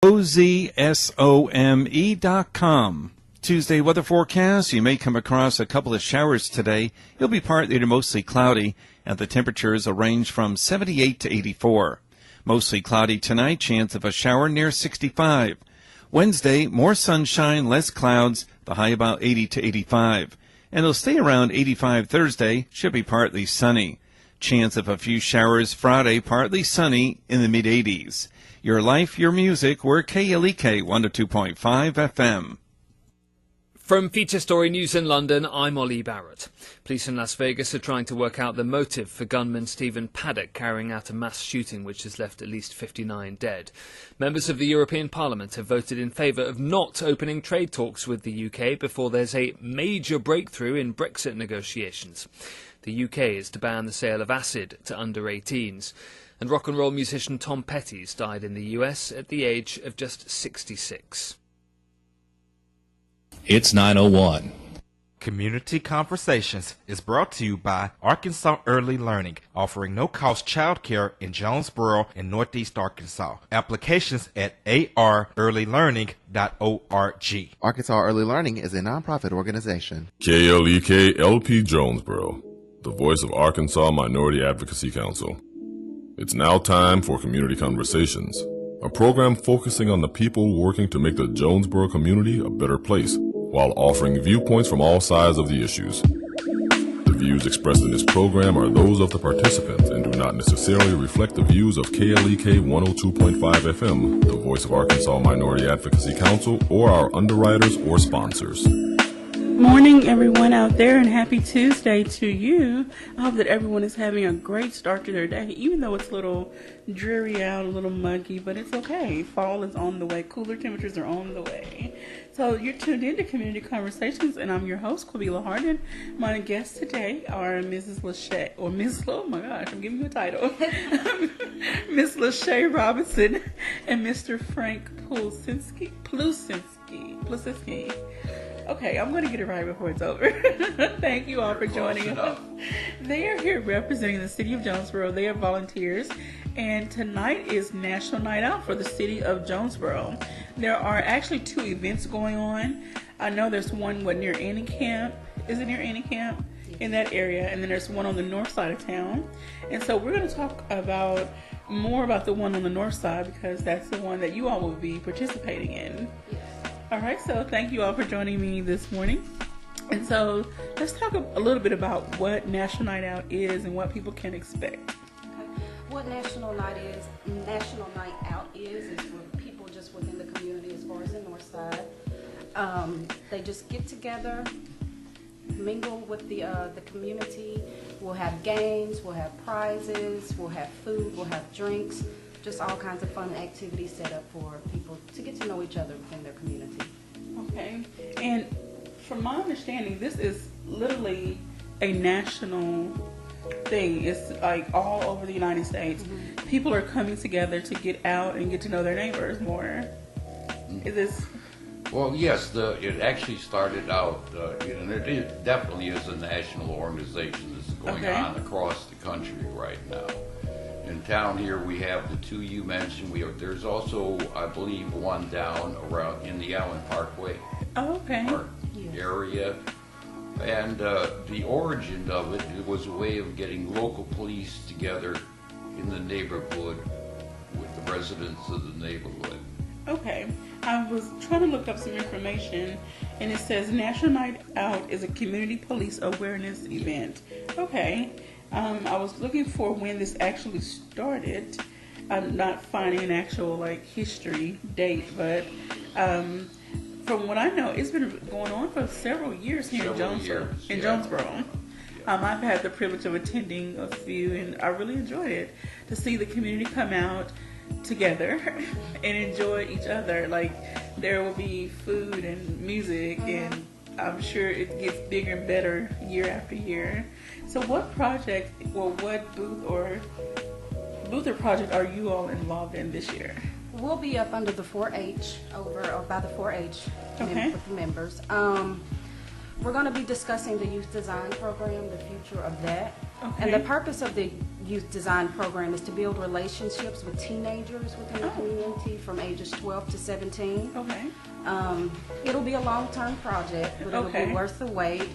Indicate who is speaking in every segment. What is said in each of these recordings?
Speaker 1: OZSOME.com. Tuesday weather forecast. You may come across a couple of showers today. It'll be partly to mostly cloudy, and the temperatures will range from 78 to 84. Mostly cloudy tonight, chance of a shower near 65. Wednesday, more sunshine, less clouds, the high about 80 to 85. And it'll stay around 85 Thursday, should be partly sunny. Chance of a few showers Friday, partly sunny in the mid-80s. Your life, your music, we're KLEK 102.5 FM.
Speaker 2: From Feature Story News in London, I'm Ollie Barrett. Police in Las Vegas are trying to work out the motive for gunman Stephen Paddock carrying out a mass shooting which has left at least 59 dead. Members of the European Parliament have voted in favour of not opening trade talks with the UK before there's a major breakthrough in Brexit negotiations. The UK is to ban the sale of acid to under 18s. And rock and roll musician Tom Petty's died in the US at the age of just 66.
Speaker 3: It's 9:01.
Speaker 4: Community Conversations is brought to you by Arkansas Early Learning, offering no-cost childcare in Jonesboro and Northeast Arkansas. Applications at arearlylearning.org.
Speaker 5: Arkansas Early Learning is a nonprofit organization.
Speaker 6: KLEK LP Jonesboro, the voice of Arkansas Minority Advocacy Council. It's now time for Community Conversations, a program focusing on the people working to make the Jonesboro community a better place, while offering viewpoints from all sides of the issues. The views expressed in this program are those of the participants and do not necessarily reflect the views of KLEK 102.5 FM, the voice of Arkansas Minority Advocacy Council, or our underwriters or sponsors.
Speaker 7: Morning, everyone out there, and happy Tuesday to you. I hope that everyone is having a great start to their day, even though it's a little dreary out, a little muggy, but it's okay. Fall is on the way. Cooler temperatures are on the way. So you're tuned into Community Conversations, and I'm your host, Quabila Hardin. My guests today are Mrs. Lachey, or Miss, oh my gosh, I'm giving you a title, Miss Lachey Robinson and Mr. Frank Plusinski. Okay, I'm going to get it right before it's over. Thank you all for joining us. They are here representing the city of Jonesboro. They are volunteers. And tonight is National Night Out for the city of Jonesboro. There are actually 2 events going on. I know there's one near Annie Camp. Is it near Annie Camp? In that area. And then there's one on the north side of town. And so we're going to talk more about the one on the north side, because that's the one that you all will be participating in. All right, so thank you all for joining me this morning. And so let's talk a little bit about what National Night Out is and what people can expect.
Speaker 8: Okay. What National Night Out is for people just within the community as far as the north side. They just get together, mingle with the community. We'll have games, we'll have prizes, we'll have food, we'll have drinks. Just all kinds of fun activities set up for people to get to know each other within their community.
Speaker 7: Okay. And from my understanding, this is literally a national thing. It's like all over the United States. Mm-hmm. People are coming together to get out and get to know their neighbors more. Is this...
Speaker 9: Well, yes, it actually started out, and it definitely is a national organization that's going on across the country right now. In town here, we have the 2 you mentioned. There's also, I believe, one down around in the Allen Parkway area. And the origin of it was a way of getting local police together in the neighborhood with the residents of the neighborhood.
Speaker 7: Okay. I was trying to look up some information, and it says National Night Out is a community police awareness event. Okay. I was looking for when this actually started. I'm not finding an actual history date, but from what I know, it's been going on for several years here in Jonesboro. Jonesboro. I've had the privilege of attending a few, and I really enjoyed it. To see the community come out together and enjoy each other. There will be food and music, and I'm sure it gets bigger and better year after year. So what project or what booth or project are you all involved in this year?
Speaker 8: We'll be up under the 4-H, or by the 4-H with the members. We're going to be discussing the youth design program, the future of that. Okay. And the purpose of the youth design program is to build relationships with teenagers within the community from ages 12 to 17.
Speaker 7: Okay.
Speaker 8: It'll be a long-term project, but it'll
Speaker 7: Okay.
Speaker 8: be worth the wait.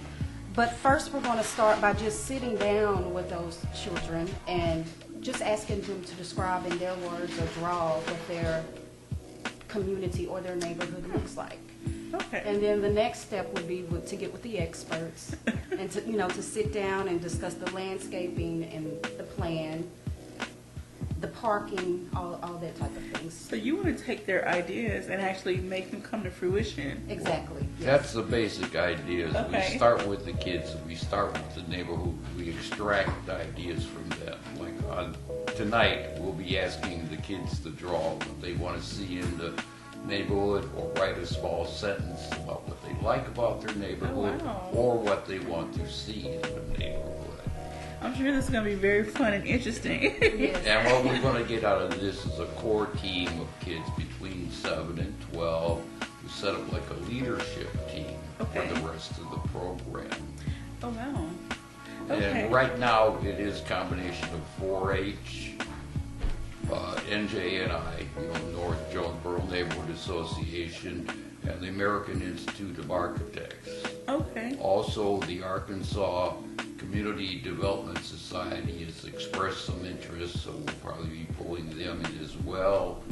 Speaker 8: But first, we're going to start by just sitting down with those children and just asking them to describe in their words or draw what their community or their neighborhood looks like.
Speaker 7: Okay.
Speaker 8: And then the next step would be to get with the experts and to sit down and discuss the landscaping and the plan, the parking, all that type of things.
Speaker 7: So you want to take their ideas and actually make them come to fruition.
Speaker 8: Exactly. Yes.
Speaker 9: That's the basic ideas.
Speaker 7: Okay.
Speaker 9: We start with the kids, we start with the neighborhood, we extract ideas from them. Like tonight, we'll be asking the kids to draw what they want to see in the neighborhood or write a small sentence about what they like about their neighborhood
Speaker 7: Oh, wow.
Speaker 9: or what they want to see in the neighborhood.
Speaker 7: I'm sure this is going to be very fun and interesting.
Speaker 8: Yes.
Speaker 9: And what we're going to get out of this is a core team of kids between 7 and 12 who set up like a leadership team
Speaker 7: Okay.
Speaker 9: for the rest of the program.
Speaker 7: Oh, wow. Okay.
Speaker 9: And right now, it is a combination of 4-H, NJNI, North Jonesboro Neighborhood Association, and the American Institute of Architects.
Speaker 7: Okay.
Speaker 9: Also, the Arkansas Community Development Society has expressed some interest, so we'll probably be pulling them in as well.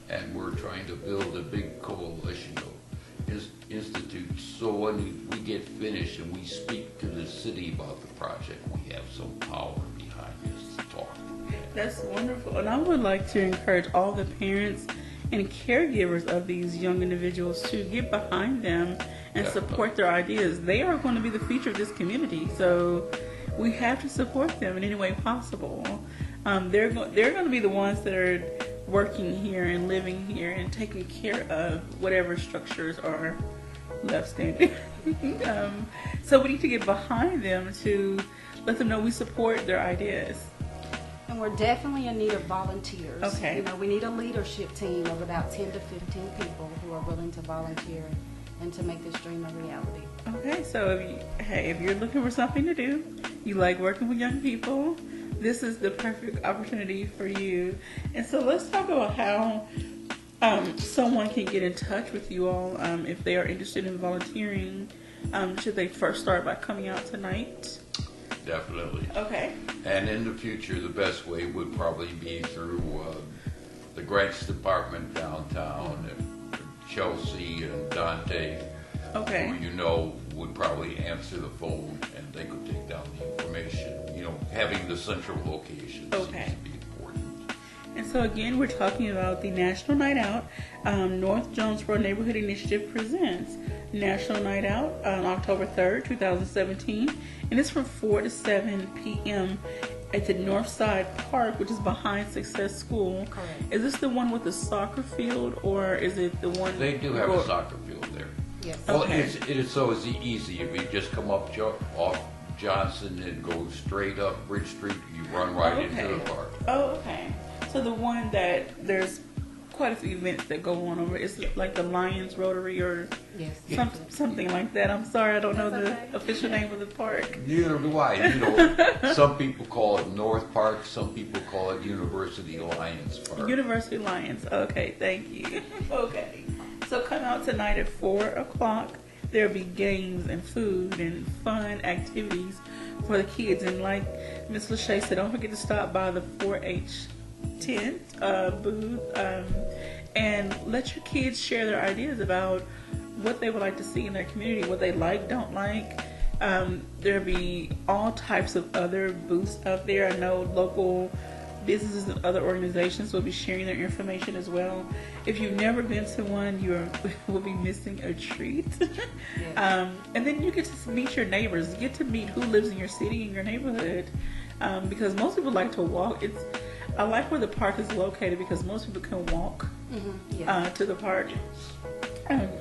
Speaker 9: And we're trying to build a big coalition of institutes, so when we get finished and we speak to the city about the project, we have some power behind us to talk.
Speaker 7: That's wonderful. And I would like to encourage all the parents and caregivers of these young individuals to get behind them and support their ideas. They are going to be the future of this community, so we have to support them in any way possible. They're going to be the ones that are working here and living here and taking care of whatever structures are left standing. So we need to get behind them to let them know we support their ideas.
Speaker 8: And we're definitely in need of volunteers.
Speaker 7: Okay.
Speaker 8: We need a leadership team of about 10 to 15 people who are willing to volunteer and to make this dream a reality.
Speaker 7: Okay, so if you're looking for something to do, you like working with young people, this is the perfect opportunity for you. And so let's talk about how someone can get in touch with you all if they are interested in volunteering. Should they first start by coming out tonight?
Speaker 9: Definitely.
Speaker 7: Okay.
Speaker 9: And in the future, the best way would probably be through the grants department downtown, and Chelsea and Dante,
Speaker 7: Okay.
Speaker 9: who would probably answer the phone and they could take down the information. Having the central location
Speaker 7: Okay.
Speaker 9: seems to be important.
Speaker 7: And so again, we're talking about the National Night Out. North Jonesboro Neighborhood Initiative presents National Night Out on October 3rd, 2017. And it's from 4 to 7 p.m. at the Northside Park, which is behind Success School.
Speaker 8: Correct.
Speaker 7: Is this the one with the soccer field, or is it the one?
Speaker 9: They do have a soccer field there.
Speaker 8: Yes.
Speaker 9: Well,
Speaker 7: Okay.
Speaker 9: it is so easy. If you just come up off Johnson and go straight up Bridge Street, you run right into the park.
Speaker 7: Oh, okay. So the one that there's quite a few events that go on over. It's like the Lions Rotary or
Speaker 8: Yes.
Speaker 7: something like that. I'm sorry, I don't know
Speaker 8: That's
Speaker 7: the
Speaker 8: okay.
Speaker 7: official name of the park.
Speaker 9: Neither do I. Some people call it North Park, some people call it University Lions Park.
Speaker 7: University Lions. Okay, thank you. Okay. So come out tonight at 4 o'clock. There'll be games and food and fun activities for the kids. And like Ms. Lachey said, don't forget to stop by the 4-H tent booth and let your kids share their ideas about what they would like to see in their community, what they like, don't like. There'll be all types of other booths out there. I know local businesses and other organizations will be sharing their information as well. If you've never been to one, you will be missing a treat. And then you get to meet your neighbors, you get to meet who lives in your city and your neighborhood, because most people like to walk. I like where the park is located because most people can walk to the park.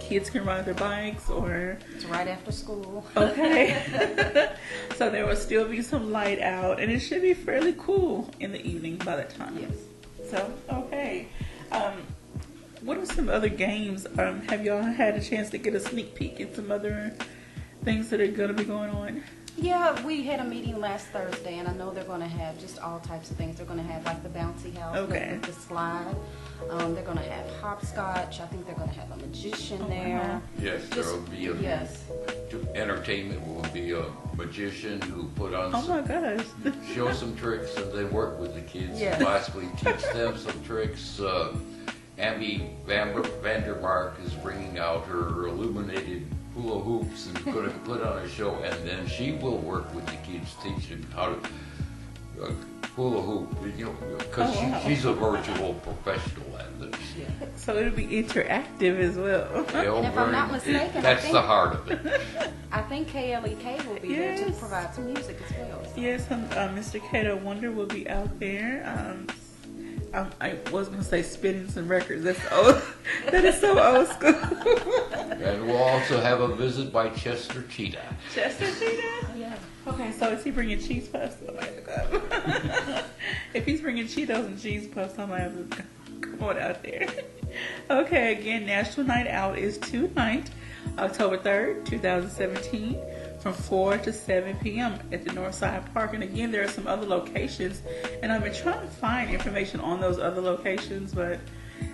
Speaker 7: Kids can ride their bikes or...
Speaker 8: It's right after school.
Speaker 7: Okay. So there will still be some light out, and it should be fairly cool in the evening by that time.
Speaker 8: Yes.
Speaker 7: So, okay. What are some other games? Have y'all had a chance to get a sneak peek at some other things that are going to be going on?
Speaker 8: Yeah, we had a meeting last Thursday, and I know they're going to have just all types of things. They're going to have like the bouncy house,
Speaker 7: Okay.
Speaker 8: with the slide. They're going to have hopscotch. I think they're going to have a magician there.
Speaker 9: Yes, there will be a,
Speaker 8: Yes.
Speaker 9: entertainment will be a magician who put on
Speaker 7: Oh my
Speaker 9: some,
Speaker 7: gosh.
Speaker 9: show some tricks and then work with the kids,
Speaker 8: Yes.
Speaker 9: possibly teach them some tricks. Abby Vandermark is bringing out her illuminated hula hoops and going to put on a show, and then she will work with the kids, teach them how to hula hoop, because
Speaker 7: Oh, wow.
Speaker 9: she's a virtual professional at this.
Speaker 7: So it'll be interactive as well.
Speaker 8: And if I'm not mistaken, I
Speaker 9: that's
Speaker 8: think-
Speaker 9: the heart of it.
Speaker 8: I think KLEK will be there to
Speaker 7: Yes.
Speaker 8: provide some music as well.
Speaker 7: Yes, Mr. Kato Wonder will be out there. I was gonna say spinning some records. That's old. That is so old school.
Speaker 9: And we'll also have a visit by Chester Cheetah.
Speaker 7: Chester Cheetah.
Speaker 8: Yeah.
Speaker 7: Okay, so is he bringing cheese puffs? I might have to go. If he's bringing Cheetos and cheese puffs, I might have to come on out there. Okay, again, National Night Out is tonight, October 3rd, 2017, from 4 to 7 p.m. at the Northside Park. And again, there are some other locations, and I've been trying to find information on those other locations, but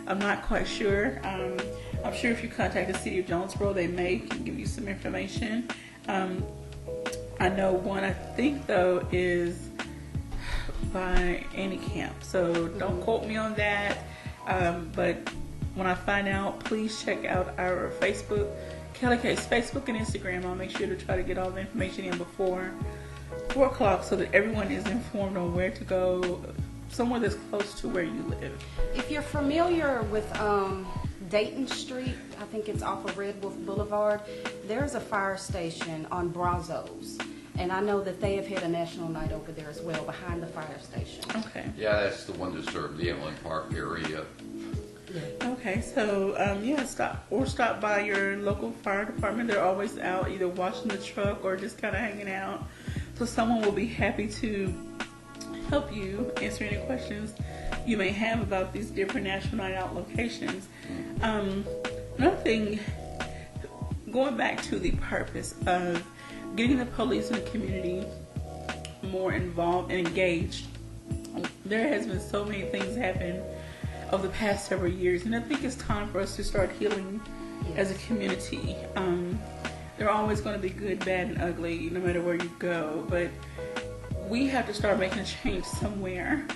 Speaker 7: I'm not quite sure. I'm sure if you contact the City of Jonesboro, they may give you some information. I know one, I think, though, is by Annie Camp. So don't quote me on that. But when I find out, please check out our Facebook, Kelly K's Facebook and Instagram. I'll make sure to try to get all the information in before 4 o'clock so that everyone is informed on where to go, somewhere that's close to where you live.
Speaker 8: If you're familiar with Dayton Street, I think it's off of Red Wolf Boulevard, there's a fire station on Brazos. And I know that they have had a national night over there as well, behind the fire station.
Speaker 7: Okay.
Speaker 9: Yeah, that's the one that served the Inland Park area.
Speaker 7: Okay, so yeah, stop by your local fire department. They're always out either washing the truck or just kind of hanging out. So someone will be happy to help you answer any questions you may have about these different National Night Out locations. Another thing, going back to the purpose of getting the police and the community more involved and engaged, there has been so many things happen over the past several years, and I think it's time for us to start healing as a community. There are always going to be good, bad, and ugly, no matter where you go, but we have to start making a change somewhere.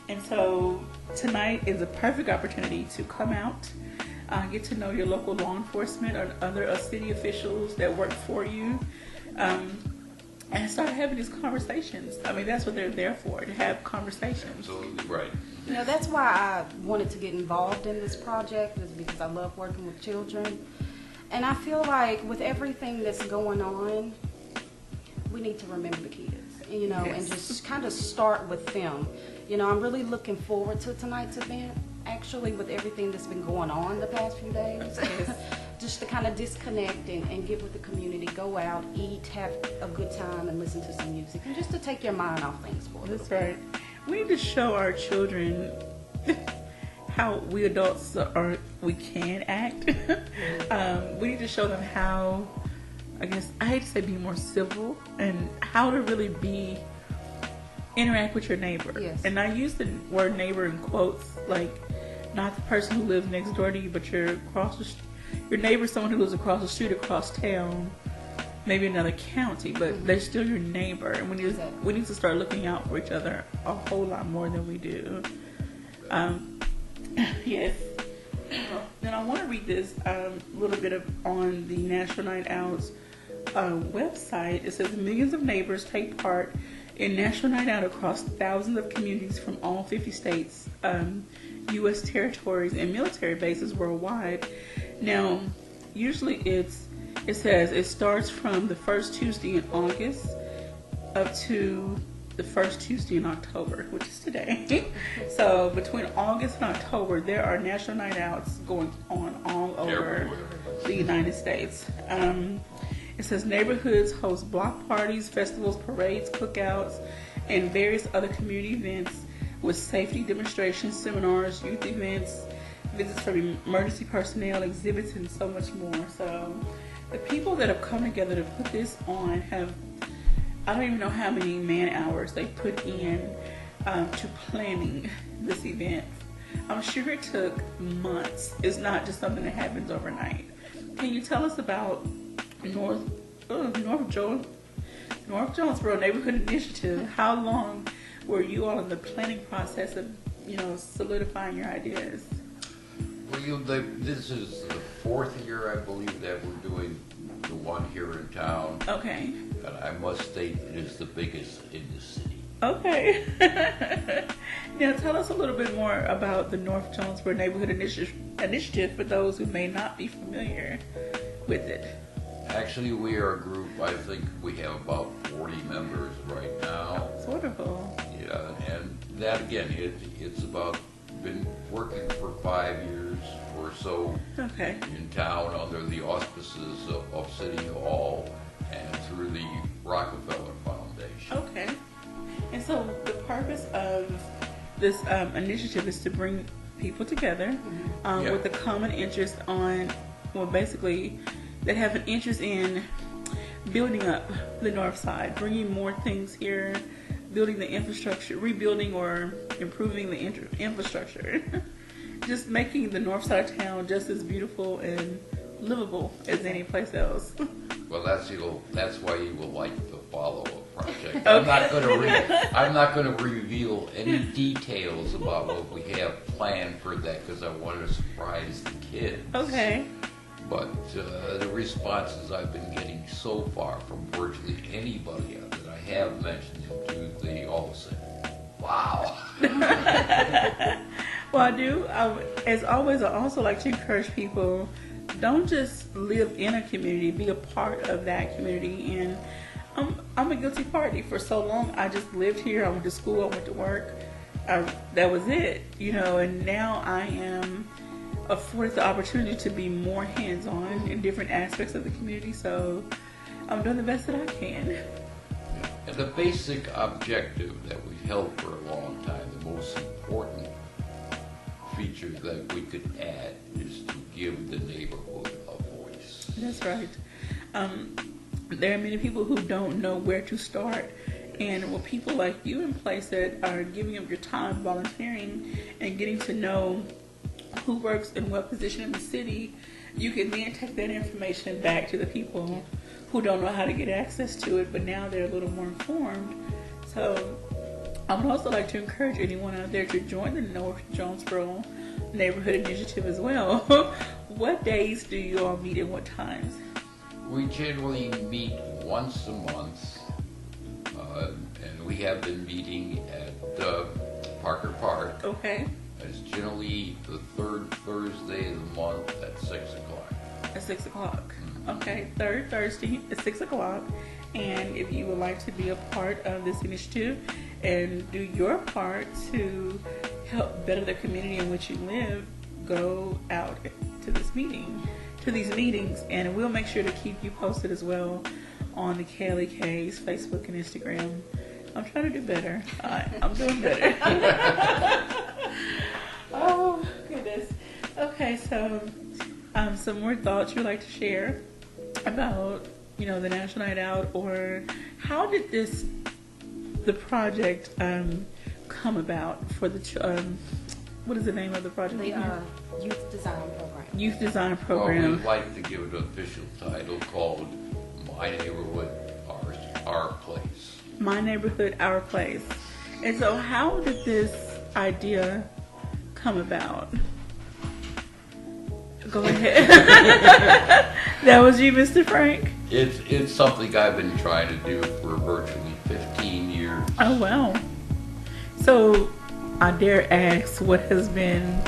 Speaker 7: And so tonight is a perfect opportunity to come out, get to know your local law enforcement or other city officials that work for you, and start having these conversations. I mean, that's what they're there for, to have conversations.
Speaker 9: Absolutely right.
Speaker 8: You know, that's why I wanted to get involved in this project, is because I love working with children. And I feel like with everything that's going on, we need to remember the kids, you know, and just kind of start with them. You know, I'm really looking forward to tonight's event, actually, with everything that's been going on the past few days. Just to kind of disconnect and get with the community, go out, eat, have a good time, and listen to some music, and just to take your mind off things for a little
Speaker 7: That's
Speaker 8: bit.
Speaker 7: right. We need to show our children how we adults we can act. We need to show them how, I guess, I hate to say be more civil, and how to really interact with your neighbor.
Speaker 8: Yes.
Speaker 7: And I use the word neighbor in quotes, like not the person who lives next door to you, but your neighbor, someone who lives across the street, across town, maybe another county, but they're still your neighbor, and we need to start looking out for each other a whole lot more than we do. Yes. Then I want to read this little bit on the National Night Out's website. It says millions of neighbors take part in National Night Out across thousands of communities from all 50 states, U.S. territories, and military bases worldwide. Now, usually it says it starts from the first Tuesday in August up to the first Tuesday in October, which is today. So between August and October, there are National Night Outs going on all over
Speaker 9: Everywhere.
Speaker 7: the United States. It says neighborhoods host block parties, festivals, parades, cookouts, and various other community events with safety demonstrations, seminars, youth events, visits from emergency personnel, exhibits, and so much more. So the people that have come together to put this on have, I don't even know how many man hours they put in to planning this event. I'm sure it took months. It's not just something that happens overnight. Can you tell us about North Jonesboro Neighborhood Initiative? How long were you all in the planning process of, solidifying your ideas?
Speaker 9: Well, this is the 4th year, I believe, that we're doing the one here in town.
Speaker 7: Okay.
Speaker 9: And I must state it is the biggest in the city.
Speaker 7: Okay. Now tell us a little bit more about the North Jonesboro Neighborhood Initiative for those who may not be familiar with it.
Speaker 9: Actually, we are a group, I think we have about 40 members right now.
Speaker 7: It's wonderful.
Speaker 9: Yeah, and that again, it's about, been working for 5 years or so
Speaker 7: Okay.
Speaker 9: in town under the auspices of City Hall and through the Rockefeller Foundation.
Speaker 7: Okay. And so the purpose of this initiative is to bring people together
Speaker 9: Yeah.
Speaker 7: with a common interest basically, that have an interest in building up the North Side, bringing more things here, building the infrastructure, rebuilding or improving the infrastructure, just making the North Side of town just as beautiful and livable as any place else.
Speaker 9: Well, that's why you will like the follow-up project.
Speaker 7: Okay.
Speaker 9: I'm not going to reveal any details about what we have planned for that because I want to surprise the kids.
Speaker 7: Okay.
Speaker 9: But the responses I've been getting so far from virtually anybody that I have mentioned it to, they all say, "Wow."
Speaker 7: Well, I do. As always, I also like to encourage people, don't just live in a community, be a part of that community. And I'm a guilty party. For so long, I just lived here. I went to school, I went to work. That was it, and now I am afforded the opportunity to be more hands-on in different aspects of the community. So I'm doing the best that I can.
Speaker 9: And the basic objective that we've held for a long time, the most important feature that we could add is to give the neighborhood a voice.
Speaker 7: That's right. There are many people who don't know where to start. And with people like you in place that are giving up your time, volunteering, and getting to know who works in what position in the city, you can then take that information back to the people who don't know how to get access to it, but now they're a little more informed. So I would also like to encourage anyone out there to join the North Jonesboro Neighborhood Initiative as well. What days do you all meet and what times?
Speaker 9: We generally meet once a month, and we have been meeting at Parker Park.
Speaker 7: Okay.
Speaker 9: It's generally the 3rd Thursday of the month at 6 o'clock.
Speaker 7: At 6 o'clock. Okay, 3rd Thursday at 6 o'clock. And if you would like to be a part of this initiative and do your part to help better the community in which you live, go out to these meetings, and we'll make sure to keep you posted as well on the KLEK's Facebook and Instagram. I'm trying to do better. I'm doing better. Oh, goodness. Okay, so some more thoughts you'd like to share about, the National Night Out, or how did the project come about for the, what is the name of the project?
Speaker 8: The Youth Design Program.
Speaker 7: Youth Design
Speaker 9: Well,
Speaker 7: Program.
Speaker 9: we'd like to give it an official title called My Neighborhood, Our Place.
Speaker 7: My Neighborhood, Our Place. And so how did this idea come about? Go ahead. That was you, Mr. Frank?
Speaker 9: It's something I've been trying to do for virtually 15 years.
Speaker 7: Oh, wow. So I dare ask, what has been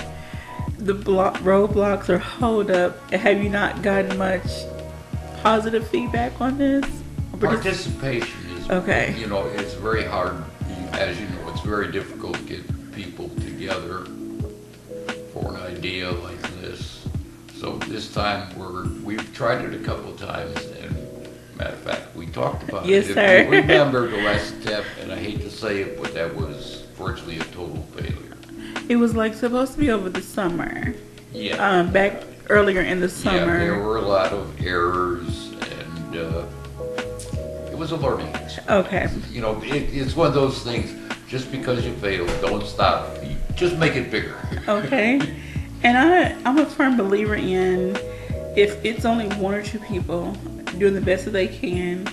Speaker 7: the roadblocks or hold up? Have you not gotten much positive feedback on this?
Speaker 9: Participation is,
Speaker 7: okay.
Speaker 9: It's very hard. As you know, it's very difficult to get people together for an idea like this. So this time we've tried it a couple of times, and matter of fact, we talked about
Speaker 7: yes,
Speaker 9: it.
Speaker 7: Sir.
Speaker 9: If you remember the last step, and I hate to say it, but that was virtually a total failure.
Speaker 7: It was supposed to be over the summer.
Speaker 9: Yeah.
Speaker 7: Back earlier in the
Speaker 9: Yeah,
Speaker 7: summer.
Speaker 9: there were a lot of errors, and it was a learning experience.
Speaker 7: Okay.
Speaker 9: You know, it's one of those things. Just because you fail, don't stop. You just make it bigger.
Speaker 7: Okay. And I'm a firm believer in, if it's only one or two people doing the best that they can,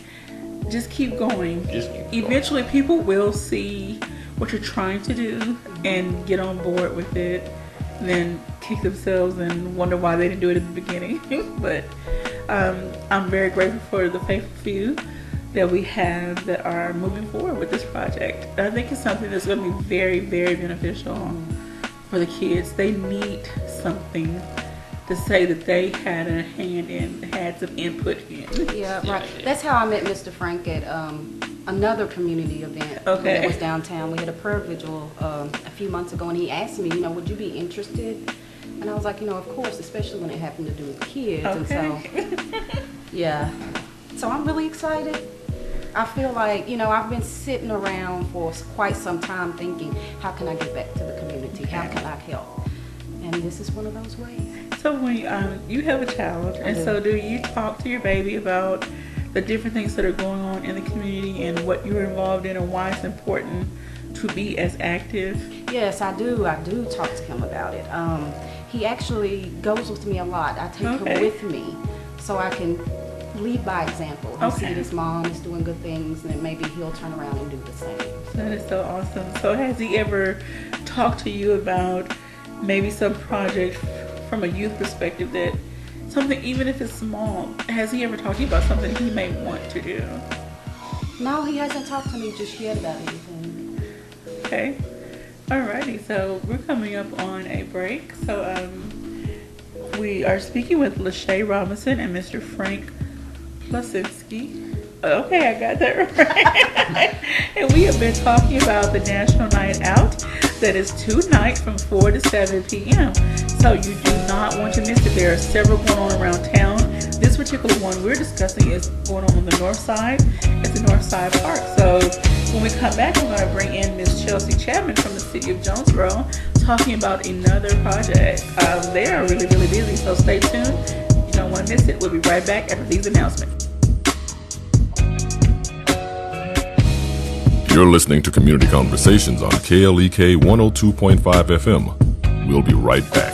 Speaker 7: just keep going.
Speaker 9: Just keep going.
Speaker 7: Eventually people will see what you're trying to do and get on board with it, and then kick themselves and wonder why they didn't do it at the beginning. But I'm very grateful for the faithful few that we have that are moving forward with this project. I think it's something that's going to be very, very beneficial for the kids. They need something to say that they had a hand in, had some input in.
Speaker 8: Yeah, right. That's how I met Mr. Frank at another community event that was downtown. We had a prayer vigil a few months ago, and he asked me, would you be interested? And I was like, of course, especially when it happened to do with kids.
Speaker 7: Okay.
Speaker 8: And so, yeah. So I'm really excited. I feel like, I've been sitting around for quite some time thinking, how can I get back to the community? How can I help? And this is one of those ways.
Speaker 7: So when you have a child, and so do you talk to your baby about the different things that are going on in the community and what you're involved in and why it's important to be as active?
Speaker 8: Yes, I do. I do talk to him about it. He actually goes with me a lot. I take him with me so I can lead by example. He sees his mom is doing good things, and then maybe he'll turn around and do the same.
Speaker 7: That is so awesome. So has he ever talked to you about maybe some project from a youth perspective, that something, even if it's small, has he ever talked to you about something he may want to do?
Speaker 8: No, he hasn't talked to me just yet about anything.
Speaker 7: Okay. Alrighty, so we're coming up on a break. So we are speaking with Lachey Robinson and Mr. Frank Plasinski. Okay, I got that right. And we have been talking about the National Night Out that is tonight from 4 to 7 p.m. So you do not want to miss it. There are several going on around town. This particular one we're discussing is going on the north side at the North Side Park. So when we come back, we're going to bring in Miss Chelsea Chapman from the city of Jonesboro talking about another project. They are really, really busy, so stay tuned. You don't want to miss it. We'll be right back after these announcements.
Speaker 6: You're listening to Community Conversations on KLEK 102.5 FM. We'll be right back.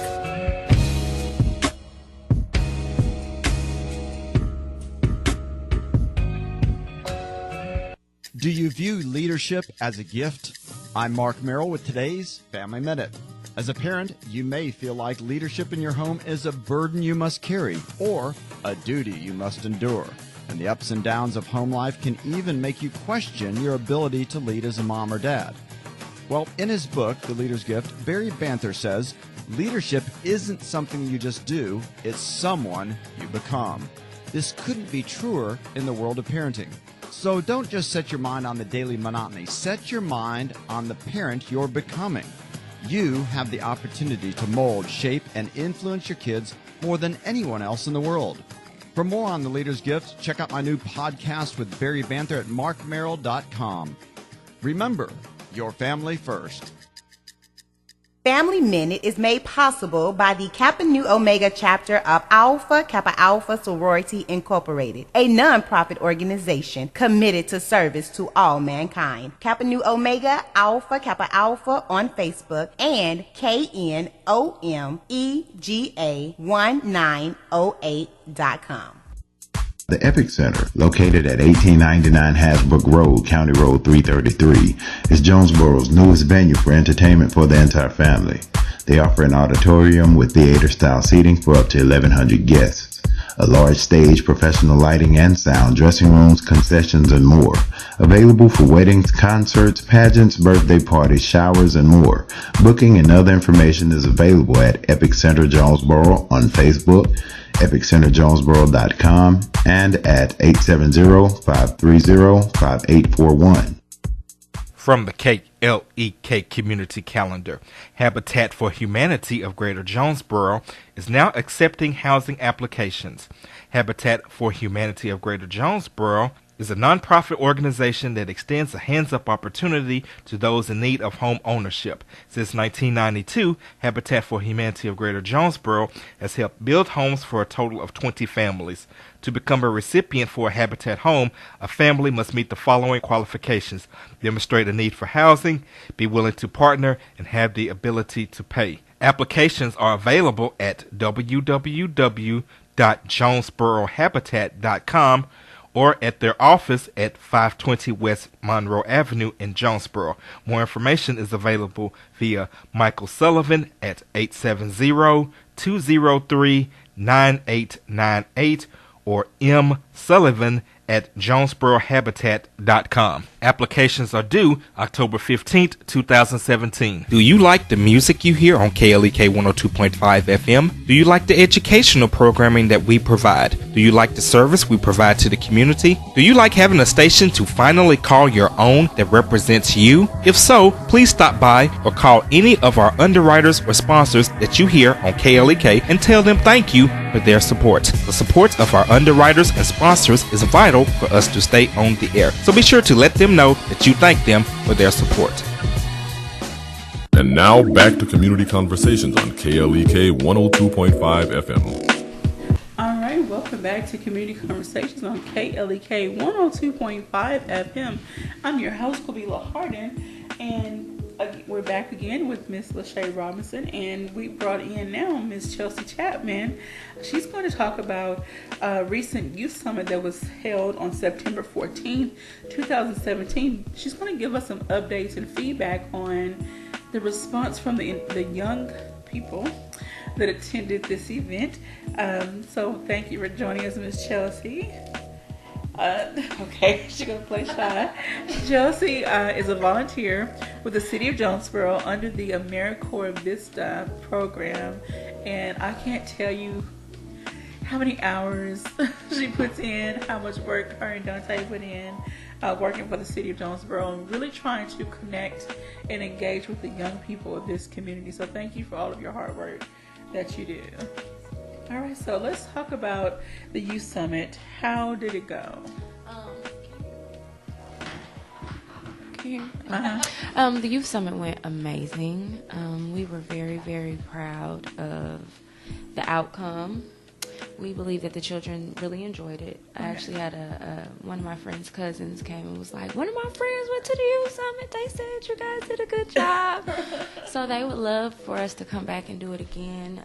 Speaker 3: Do you view leadership as a gift? I'm Mark Merrill with today's Family Minute. As a parent, you may feel like leadership in your home is a burden you must carry or a duty you must endure. And the ups and downs of home life can even make you question your ability to lead as a mom or dad. Well, in his book, The Leader's Gift, Barry Banther says, leadership isn't something you just do, it's someone you become. This couldn't be truer in the world of parenting. So don't just set your mind on the daily monotony. Set your mind on the parent you're becoming. You have the opportunity to mold, shape, and influence your kids more than anyone else in the world. For more on The Leader's Gift, check out my new podcast with Barry Banther at markmerrill.com. Remember, your family first.
Speaker 10: Family Minute is made possible by the Kappa Nu Omega chapter of Alpha Kappa Alpha Sorority Incorporated, a non-profit organization committed to service to all mankind. Kappa Nu Omega Alpha Kappa Alpha on Facebook and KNOMEGA1908.com.
Speaker 11: The Epic Center, located at 1899 Hasbrook Road, County Road 333, is Jonesboro's newest venue for entertainment for the entire family. They offer an auditorium with theater-style seating for up to 1,100 guests, a large stage, professional lighting and sound, dressing rooms, concessions, and more. Available for weddings, concerts, pageants, birthday parties, showers, and more. Booking and other information is available at Epic Center Jonesboro on Facebook, EpicCenterJonesboro.com, and at 870-530-5841.
Speaker 4: From the KLEK Community Calendar, Habitat for Humanity of Greater Jonesboro is now accepting housing applications. Habitat for Humanity of Greater Jonesboro is a nonprofit organization that extends a hands-up opportunity to those in need of home ownership. Since 1992, Habitat for Humanity of Greater Jonesboro has helped build homes for a total of 20 families. To become a recipient for a Habitat home, a family must meet the following qualifications: demonstrate a need for housing, be willing to partner, and have the ability to pay. Applications are available at www.jonesborohabitat.com or at their office at 520 West Monroe Avenue in Jonesboro. More information is available via Michael Sullivan at 870-203-9898 or M. Sullivan at jonesborohabitat.com. Applications are due October 15th, 2017. Do you like the music you hear on KLEK 102.5 FM? Do you like the educational programming that we provide? Do you like the service we provide to the community? Do you like having a station to finally call your own that represents you? If so, please stop by or call any of our underwriters or sponsors that you hear on KLEK and tell them thank you for their support. The support of our underwriters and sponsors is vital for us to stay on the air. So be sure to let them know that you thank them for their support.
Speaker 6: And now back to Community Conversations on KLEK 102.5 FM.
Speaker 7: All right, welcome back to Community Conversations on KLEK 102.5 FM. I'm your host, Kabila Harden, and we're back again with Miss Lachey Robinson, and we brought in now Miss Chelsea Chapman. She's going to talk about a recent youth summit that was held on September 14th, 2017. She's going to give us some updates and feedback on the response from the young people that attended this event. So thank you for joining us, Miss Chelsea. Okay, she's going to play shy. Chelsea is a volunteer with the City of Jonesboro under the AmeriCorps Vista program, and I can't tell you how many hours she puts in, how much work her and Dante put in working for the City of Jonesboro and really trying to connect and engage with the young people of this community. So thank you for all of your hard work that you do. All right, so let's talk about the Youth Summit. How did it go?
Speaker 12: The Youth Summit went amazing. We were very, very proud of the outcome. We believe that the children really enjoyed it. I actually had one of my friend's cousins came and was like, one of my friends went to the Youth Summit. They said you guys did a good job. So they would love for us to come back and do it again.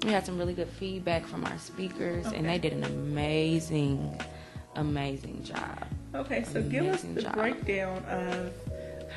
Speaker 12: We had some really good feedback from our speakers, and they did an amazing job.
Speaker 7: Okay, so give us the breakdown of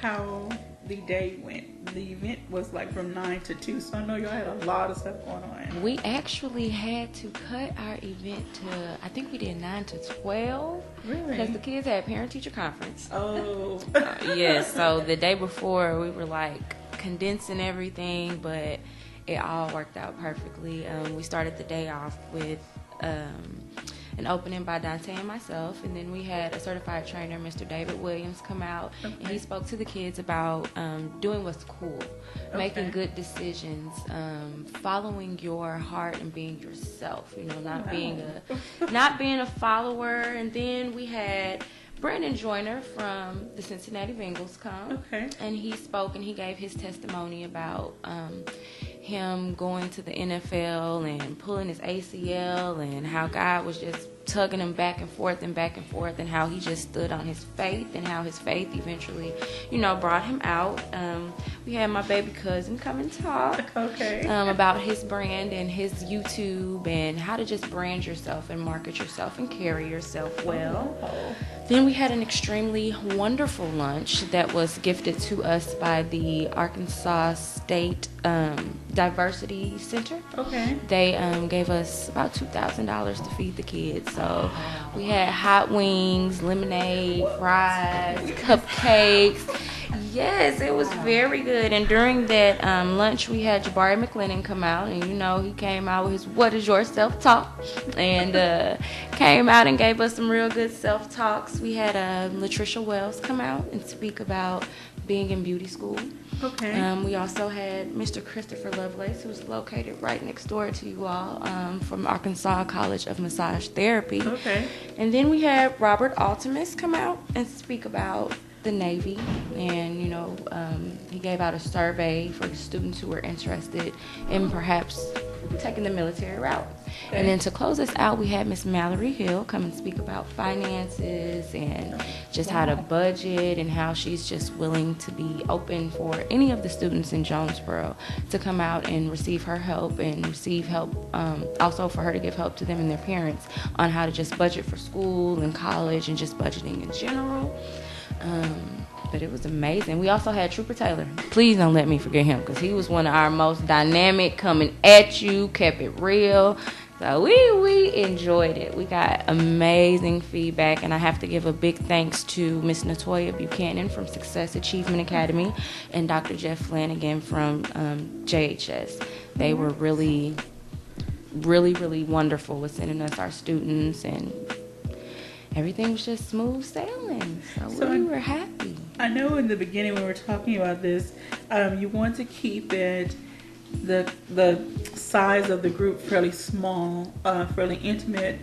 Speaker 7: how the day went. The event was like from 9 to 2, so I know y'all had a lot of stuff going on.
Speaker 12: We actually had to cut our event to, I think we did 9 to 12.
Speaker 7: Really?
Speaker 12: Because the kids had parent-teacher conference.
Speaker 7: Oh.
Speaker 12: Yes, so the day before we were like condensing everything, but it all worked out perfectly. We started the day off with an opening by Dante and myself, and then we had a certified trainer, Mr. David Williams, come out, and he spoke to the kids about doing what's cool, making good decisions, following your heart and being yourself. You know, not being a follower. And then we had Brandon Joyner from the Cincinnati Bengals come, and he spoke and he gave his testimony about him going to the NFL and pulling his ACL and how God was just tugging him back and forth and how he just stood on his faith and how his faith eventually, brought him out. We had my baby cousin come and talk about his brand and his YouTube and how to just brand yourself and market yourself and carry yourself well. Then we had an extremely wonderful lunch that was gifted to us by the Arkansas State Diversity Center. They gave us about $2,000 to feed the kids. So we had hot wings, lemonade, fries, cupcakes. Yes, it was very good. And during that lunch, we had Jabari McLennan come out, and he came out with his "What is your self-talk?" and came out and gave us some real good self-talks. We had Latricia Wells come out and speak about being in beauty school.
Speaker 7: Okay.
Speaker 12: We also had Mr. Christopher Lovelace, who's located right next door to you all, from Arkansas College of Massage Therapy.
Speaker 7: Okay.
Speaker 12: And then we had Robert Altimus come out and speak about the Navy, and he gave out a survey for the students who were interested in perhaps taking the military route.
Speaker 7: Okay.
Speaker 12: And then to close us out, we had Miss Mallory Hill come and speak about finances and just how to budget, and how she's just willing to be open for any of the students in Jonesboro to come out and receive her help, and receive help also for her to give help to them and their parents on how to just budget for school and college and just budgeting in general. But it was amazing. We also had Trooper Taylor. Please don't let me forget him, because he was one of our most dynamic, coming at you, kept it real. So we enjoyed it. We got amazing feedback, and I have to give a big thanks to Miss Natoya Buchanan from Success Achievement Academy and Dr. Jeff Flanagan from JHS. They were really, really, really wonderful with sending us our students, and everything was just smooth sailing. So we were happy.
Speaker 7: I know in the beginning when we were talking about this, you want to keep it the size of the group fairly small, fairly intimate,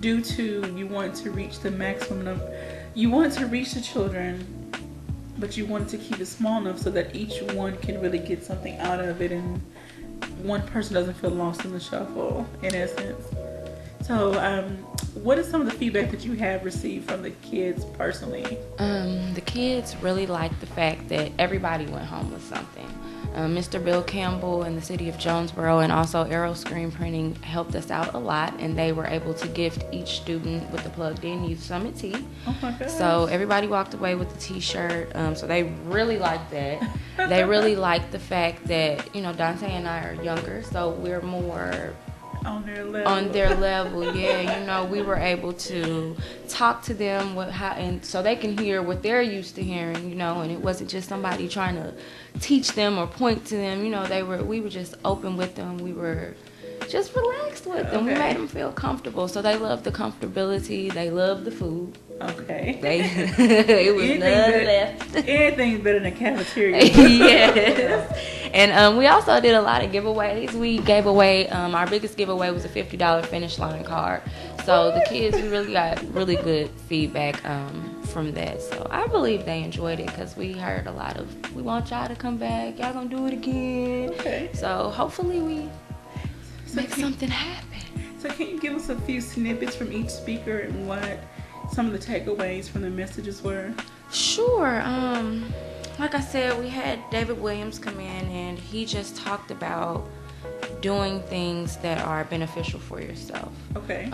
Speaker 7: due to you want to reach the maximum of, you want to reach the children, but you want to keep it small enough so that each one can really get something out of it, and one person doesn't feel lost in the shuffle, in essence. So, what is some of the feedback that you have received from the kids personally?
Speaker 12: The kids really liked the fact that everybody went home with something. Mr. Bill Campbell and the city of Jonesboro, and also Aero Screen Printing, helped us out a lot, and they were able to gift each student with the Plugged In Youth Summit tee.
Speaker 7: Oh my gosh.
Speaker 12: So everybody walked away with the t-shirt. So they really liked that. They really liked the fact that, Dante and I are younger, so we're more
Speaker 7: on their level.
Speaker 12: Yeah, we were able to talk to them and so they can hear what they're used to hearing, and it wasn't just somebody trying to teach them or point to them. We were just open with them. We were just relaxed with them. We made them feel comfortable. So they loved the comfortability. They loved the food.
Speaker 7: Okay.
Speaker 12: It was none left.
Speaker 7: Anything's better than a cafeteria.
Speaker 12: Yes. And we also did a lot of giveaways. We gave away, our biggest giveaway was a $50 Finish Line card. So the kids, we really got really good feedback from that. So I believe they enjoyed it, because we heard a lot of, we want y'all to come back. Y'all gonna do it again.
Speaker 7: Okay.
Speaker 12: So hopefully we make something happen.
Speaker 7: So can you give us a few snippets from each speaker and what some of the takeaways from the messages were?
Speaker 12: Sure. Like I said, we had David Williams come in, and he just talked about doing things that are beneficial for yourself.
Speaker 7: Okay.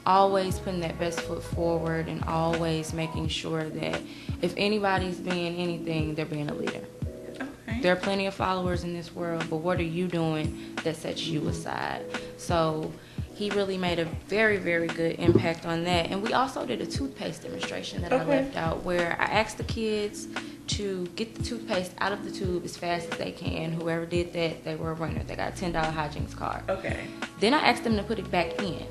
Speaker 12: Always putting that best foot forward, and always making sure that if anybody's being anything, they're being a leader.
Speaker 7: Okay.
Speaker 12: There are plenty of followers in this world, but what are you doing that sets you aside? So he really made a very, very good impact on that. And we also did a toothpaste demonstration that I left out, where I asked the kids to get the toothpaste out of the tube as fast as they can. Whoever did that, they were a winner. They got a $10 Hygiene's card.
Speaker 7: Okay.
Speaker 12: Then I asked them to put it back in.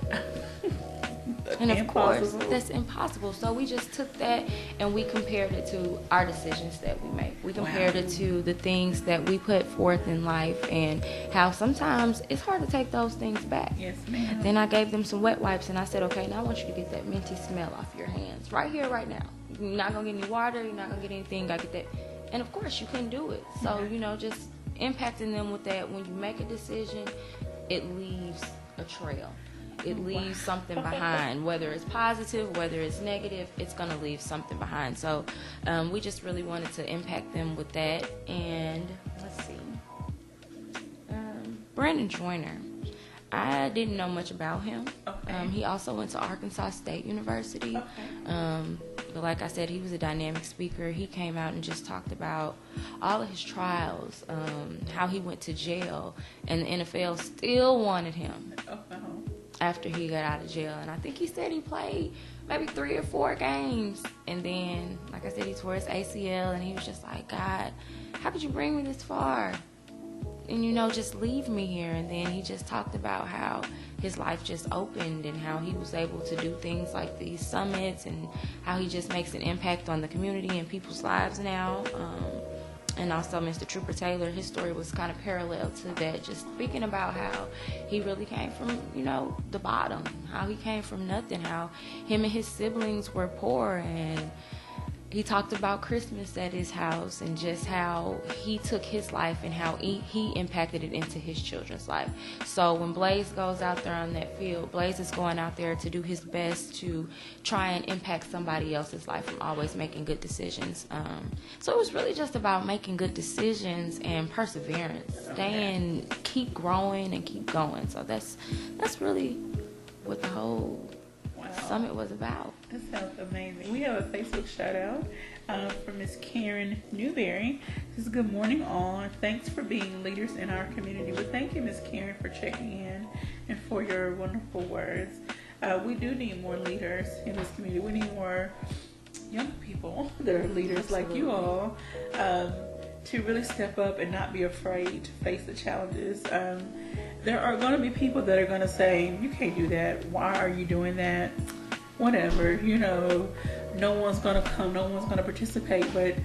Speaker 12: And of course, that's impossible. So we just took that and we compared it to our decisions that we make. We compared it to the things that we put forth in life, and how sometimes it's hard to take those things back.
Speaker 7: Yes, ma'am.
Speaker 12: Then I gave them some wet wipes, and I said, okay, now I want you to get that minty smell off your hands right here, right now. You're not going to get any water. You're not going to get anything. Got to get that. And of course, you couldn't do it. So, just impacting them with that. When you make a decision, it leaves a trail. It leaves something behind, whether it's positive, whether it's negative, it's going to leave something behind. So we just really wanted to impact them with that. And let's see, Brandon Joyner, I didn't know much about him.
Speaker 7: Okay.
Speaker 12: He also went to Arkansas State University.
Speaker 7: Okay.
Speaker 12: But like I said, he was a dynamic speaker. He came out and just talked about all of his trials, how he went to jail, and the NFL still wanted him after he got out of jail. And I think he said he played maybe 3 or 4 games. And then, like I said, he tore his ACL, and he was just like, God, how could you bring me this far? And, just leave me here. And then he just talked about how his life just opened, and how he was able to do things like these summits, and how he just makes an impact on the community and people's lives now. And also Mr. Trooper Taylor, his story was kind of parallel to that, just speaking about how he really came from, you know, the bottom, how he came from nothing, how him and his siblings were poor, and he talked about Christmas at his house and just how he took his life and how he impacted it into his children's life. So when Blaze goes out there on that field, Blaze is going out there to do his best to try and impact somebody else's life and always making good decisions. So it was really just about making good decisions and perseverance, staying, keep growing and keep going. So that's really what the whole summit was about.
Speaker 7: That sounds amazing. We have a Facebook shout out from Miss Karen Newberry. This is good morning all. Thanks for being leaders in our community. Well, thank you, Miss Karen, for checking in and for your wonderful words. We do need more leaders in this community. We need more young people that are leaders like you all to really step up and not be afraid to face the challenges. There are going to be people that are going to say, you can't do that. Why are you doing that? Whatever, you know, no one's going to come, no one's going to participate. But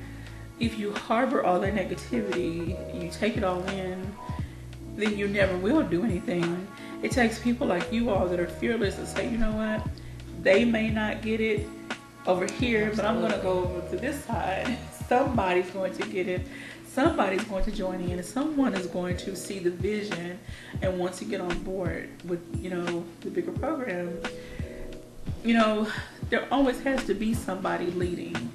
Speaker 7: if you harbor all that negativity, you take it all in, then you never will do anything. It takes people like you all that are fearless to say, you know what, they may not get it over here, but I'm going to go over to this side. Somebody's going to get it. Somebody's going to join in, and someone is going to see the vision and want to get on board with, you know, the bigger program. You know, there always has to be somebody leading.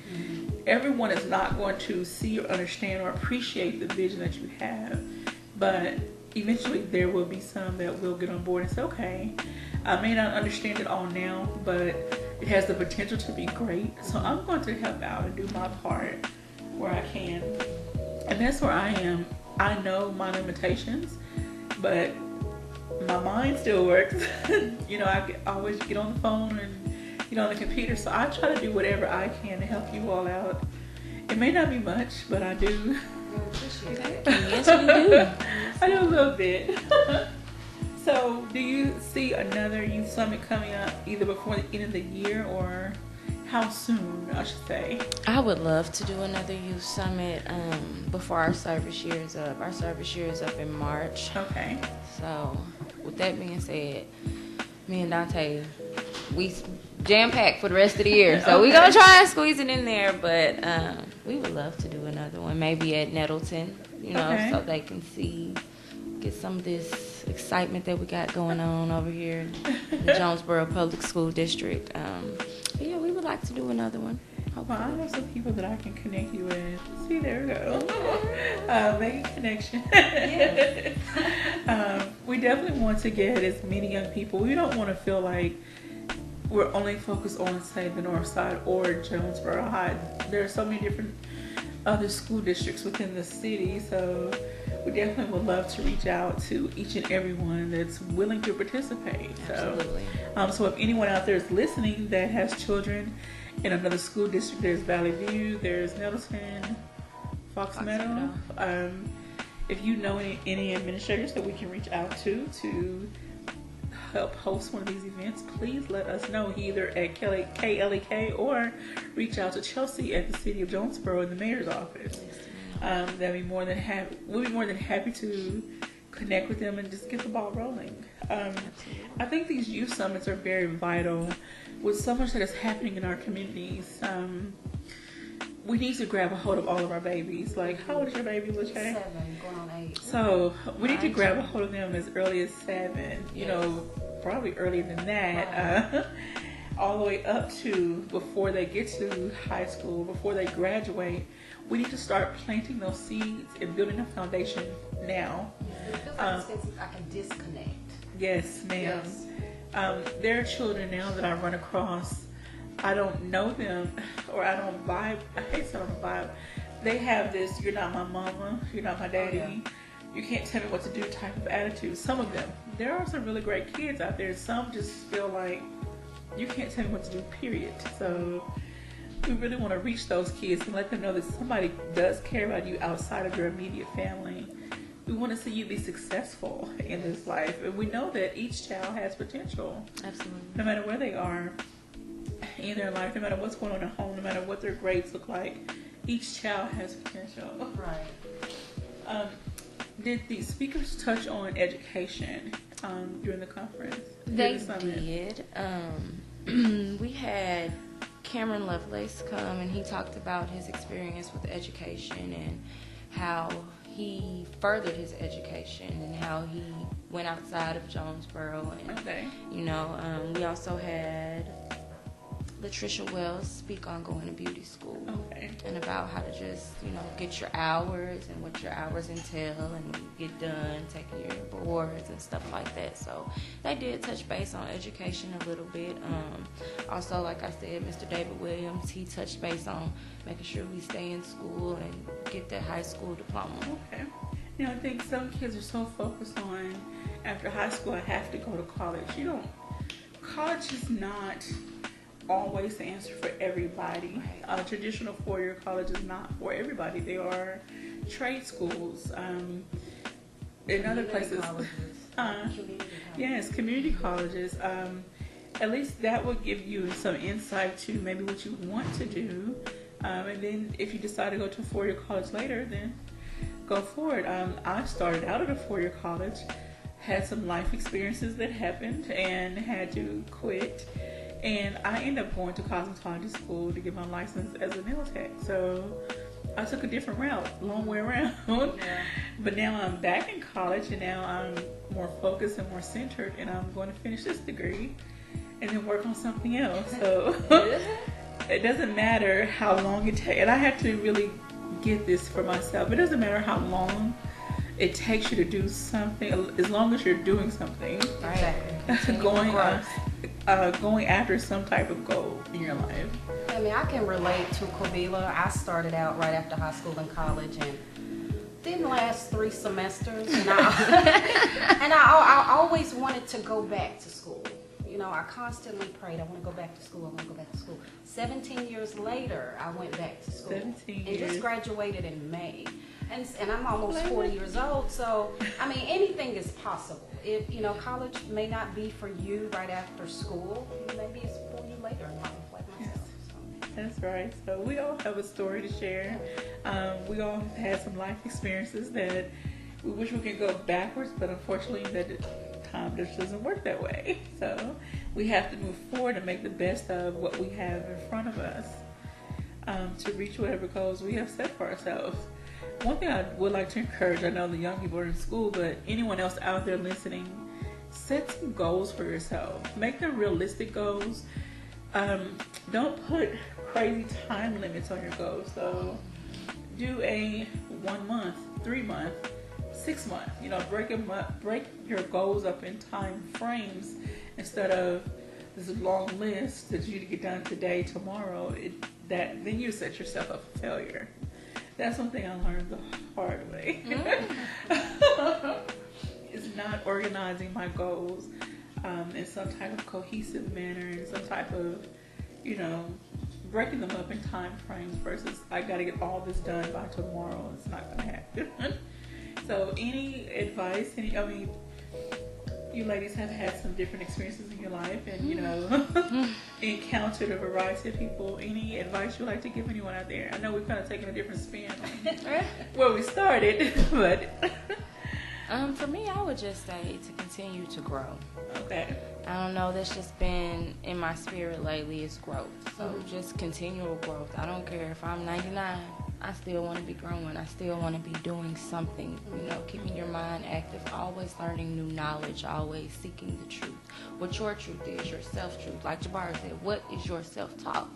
Speaker 7: Everyone is not going to see or understand or appreciate the vision that you have, but eventually there will be some that will get on board and say, okay, I may not understand it all now, but it has the potential to be great, so I'm going to help out and do my part where I can. And that's where I am. I know my limitations, but my mind still works. You know, I always get on the phone and get on the computer, so I try to do whatever I can to help you all out. It may not be much, but I do.
Speaker 12: Yes, we do.
Speaker 7: I do a little bit. So, do you see another youth summit coming up either before the end of the year or how soon, I should say?
Speaker 12: I would love to do another youth summit before our service year is up. Our service year is up in March.
Speaker 7: Okay.
Speaker 12: So, with that being said, me and Dante, we jam-packed for the rest of the year. So, we're going to try and squeeze it in there, but we would love to do another one, maybe at Nettleton, you know, so they can get some of this excitement that we got going on over here in the Jonesboro Public School District. But yeah, we would like to do another one.
Speaker 7: Well, I have some people that I can connect you with. See, there we go. Make a connection. Yes. We definitely want to get as many young people. We don't want to feel like we're only focused on, say, the North Side or Jonesboro High. There are so many different other school districts within the city, so we definitely would love to reach out to each and everyone that's willing to participate.
Speaker 12: Absolutely.
Speaker 7: So if anyone out there is listening that has children in another school district, there's Valley View, there's Nettleton, Fox Meadow. If you know any administrators that we can reach out to help host one of these events, please let us know either at KLEK or reach out to Chelsea at the City of Jonesboro in the mayor's office. We'll be more than happy to connect with them and just get the ball rolling. I think these youth summits are very vital with so much that is happening in our communities. We need to grab a hold of all of our babies. Like, how old is your baby, LaChae?
Speaker 8: 7, going on 8.
Speaker 7: So we need to grab a hold of them as early as 7. You know, probably earlier than that. All the way up to before they get to high school, before they graduate. We need to start planting those seeds and building a foundation now.
Speaker 8: I can disconnect.
Speaker 7: Yes, ma'am. Yes. There are children now that I run across. I don't know them, or I don't vibe. I hate saying I don't vibe. They have this, you're not my mama, you're not my daddy, you can't tell me what to do type of attitude. Some of them. There are some really great kids out there. Some just feel like, you can't tell me what to do, period. So we really want to reach those kids and let them know that somebody does care about you outside of your immediate family. We want to see you be successful in this life. And we know that each child has potential.
Speaker 12: Absolutely.
Speaker 7: No matter where they are in their life, no matter what's going on at home, no matter what their grades look like, each child has potential.
Speaker 8: Right.
Speaker 7: Did the speakers touch on education during the conference?
Speaker 12: They did. We had Cameron Lovelace come, and he talked about his experience with education and how he furthered his education and how he went outside of Jonesboro. And, we also had Latricia Wells speak on going to beauty school and about how to just, get your hours and what your hours entail and when you get done taking your boards and stuff like that. So they did touch base on education a little bit. Also, like I said, Mr. David Williams, he touched base on making sure we stay in school and get that high school diploma.
Speaker 7: Okay. I think some kids are so focused on, after high school, I have to go to college. College is not always the answer for everybody. Traditional four-year college is not for everybody. They are trade schools. In other places, yes, community colleges. At least that will give you some insight to maybe what you want to do. And then if you decide to go to a four-year college later, then go for it. I started out at a four-year college, had some life experiences that happened, and had to quit. And I ended up going to cosmetology school to get my license as a nail tech. So I took a different route, long way around. But now I'm back in college, and now I'm more focused and more centered, and I'm going to finish this degree and then work on something else. So it doesn't matter how long it takes. And I had to really get this for myself. It doesn't matter how long it takes you to do something, as long as you're doing something. Going after some type of goal in your life.
Speaker 8: I mean, I can relate to Kobila. I started out right after high school and college, and didn't last 3 semesters. And I always wanted to go back to school. I constantly prayed, I want to go back to school, I want to go back to school. 17 years later, I went back to school.
Speaker 7: 17
Speaker 8: and
Speaker 7: years.
Speaker 8: just graduated in May. And I'm almost 40 years old, so, I mean, anything is possible. If, college may not be for you right after school, maybe it's for you later in life, like myself. So.
Speaker 7: That's right. So we all have a story to share. We all have had some life experiences that we wish we could go backwards, but unfortunately time just doesn't work that way. So we have to move forward and make the best of what we have in front of us to reach whatever goals we have set for ourselves. One thing I would like to encourage, I know the young people are in school, but anyone else out there listening, set some goals for yourself. Make them realistic goals. Don't put crazy time limits on your goals. So do a 1 month, 3 month, 6 month. Break your goals up in time frames instead of this long list that you need to get done today, tomorrow. Then you set yourself up for failure. That's one thing I learned the hard way. Is not organizing my goals in some type of cohesive manner, in some type of, breaking them up in time frames versus I got to get all this done by tomorrow. It's not going to happen. So any advice, you ladies have had some different experiences in your life and, encountered a variety of people. Any advice you'd like to give anyone out there? I know we've kind of taken a different spin on where we started, but...
Speaker 12: For me, I would just say to continue to grow.
Speaker 7: Okay.
Speaker 12: I don't know, that's just been in my spirit lately, is growth. So just continual growth. I don't care if I'm 99. I still want to be growing. I still want to be doing something, keeping your mind active, always learning new knowledge, always seeking the truth. What your truth is, your self-truth. Like Jabari said, what is your self-talk?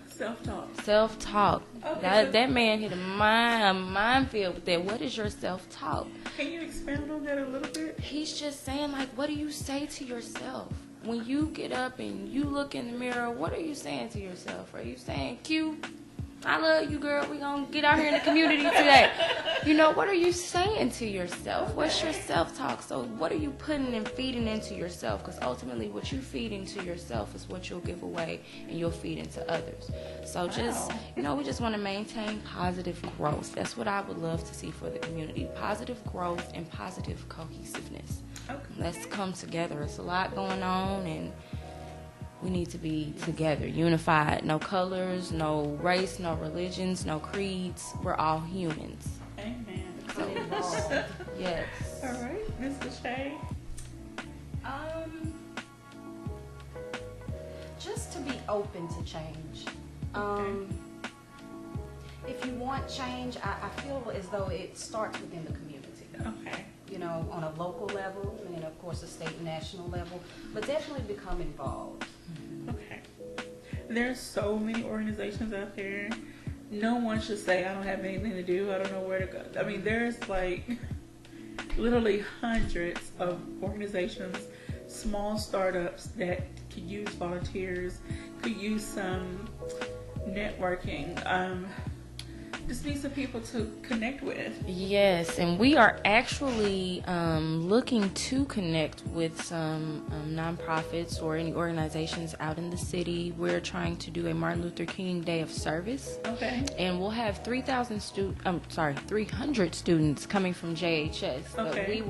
Speaker 7: Self-talk.
Speaker 12: Self-talk.
Speaker 7: Okay,
Speaker 12: that man hit a minefield with that. What is your self-talk?
Speaker 7: Can you expound on that a little bit?
Speaker 12: He's just saying, what do you say to yourself? When you get up and you look in the mirror, what are you saying to yourself? Are you saying, Q, I love you, girl. We're going to get out here in the community today. What are you saying to yourself? What's your self-talk? So what are you putting and feeding into yourself? Because ultimately what you feed into yourself is what you'll give away and you'll feed into others. So just, we just want to maintain positive growth. That's what I would love to see for the community. Positive growth and positive cohesiveness. Okay. Let's come together. It's a lot going on, and we need to be together, unified. No colors, no race, no religions, no creeds. We're all humans.
Speaker 7: Amen.
Speaker 12: So, yes.
Speaker 7: All right, Mr. Shay.
Speaker 8: Just to be open to change. If you want change, I feel as though it starts within the community.
Speaker 7: Okay.
Speaker 8: You know, on a local level, and then of course a state and national level, but definitely become involved.
Speaker 7: Okay. There's so many organizations out there. No one should say, I don't have anything to do, I don't know where to go. I mean, there's like literally hundreds of organizations, small startups that could use volunteers, could use some networking. Just need some people to connect with.
Speaker 12: Yes, and we are actually looking to connect with some nonprofits or any organizations out in the city. We're trying to do a Martin Luther King Day of Service.
Speaker 7: Okay.
Speaker 12: And we'll have 300 students coming from JHS. But
Speaker 7: Okay.